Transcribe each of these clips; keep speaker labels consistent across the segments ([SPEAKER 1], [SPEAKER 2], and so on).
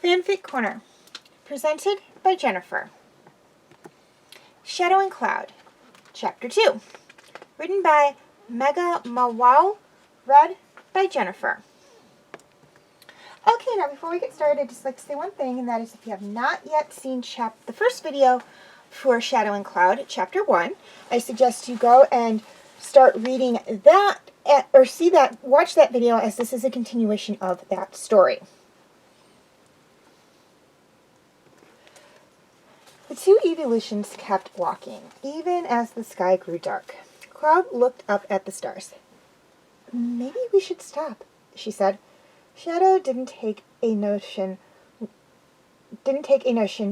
[SPEAKER 1] Fanfic Corner, presented by Jennifer. Shadow and Cloud, Chapter 2, written by Mega Mawal, read by Jennifer. Okay, now before we get started, I'd just like to say one thing, and that is if you have not yet seen the first video for Shadow and Cloud, Chapter 1, I suggest you go and start reading that, watch that video, as this is a continuation of that story. The two evolutions kept walking, even as the sky grew dark. Cloud looked up at the stars. "Maybe we should stop," she said. Shadow didn't take a notion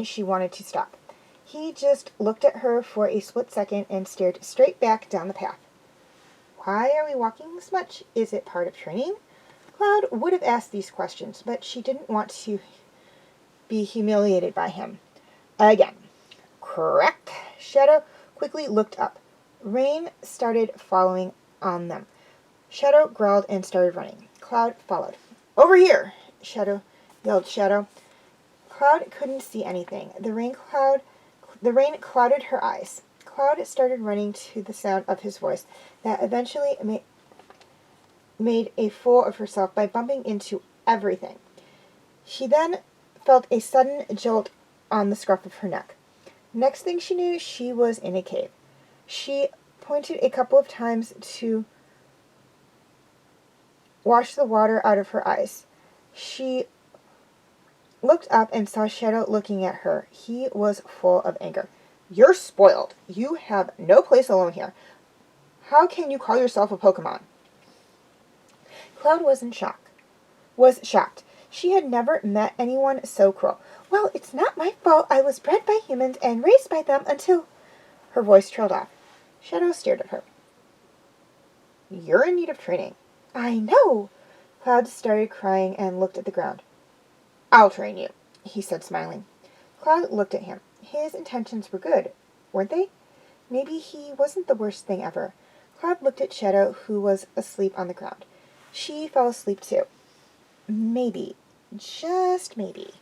[SPEAKER 1] she wanted to stop. He just looked at her for a split second and stared straight back down the path. "Why are we walking this much? Is it part of training?" Cloud would have asked these questions, but she didn't want to be humiliated by him. Again. "Correct." Shadow quickly looked up. Rain started following on them. Shadow growled and started running. Cloud followed. "Over here!" yelled Shadow. Cloud couldn't see anything. The rain clouded her eyes. Cloud started running to the sound of his voice that eventually made a fool of herself by bumping into everything. She then felt a sudden jolt on the scruff of her neck. Next thing she knew, she was in a cave. She pointed a couple of times to wash the water out of her eyes. She looked up and saw Shadow looking at her. He was full of anger. "You're spoiled. You have no place alone here. How can you call yourself a Pokemon?" Cloud was shocked. She had never met anyone so cruel. "Well, it's not my fault. I was bred by humans and raised by them until—" Her voice trailed off. Shadow stared at her. "You're in need of training." "I know." Cloud started crying and looked at the ground. "I'll train you," he said, smiling. Cloud looked at him. His intentions were good, weren't they? Maybe he wasn't the worst thing ever. Cloud looked at Shadow, who was asleep on the ground. She fell asleep too. Maybe, just maybe,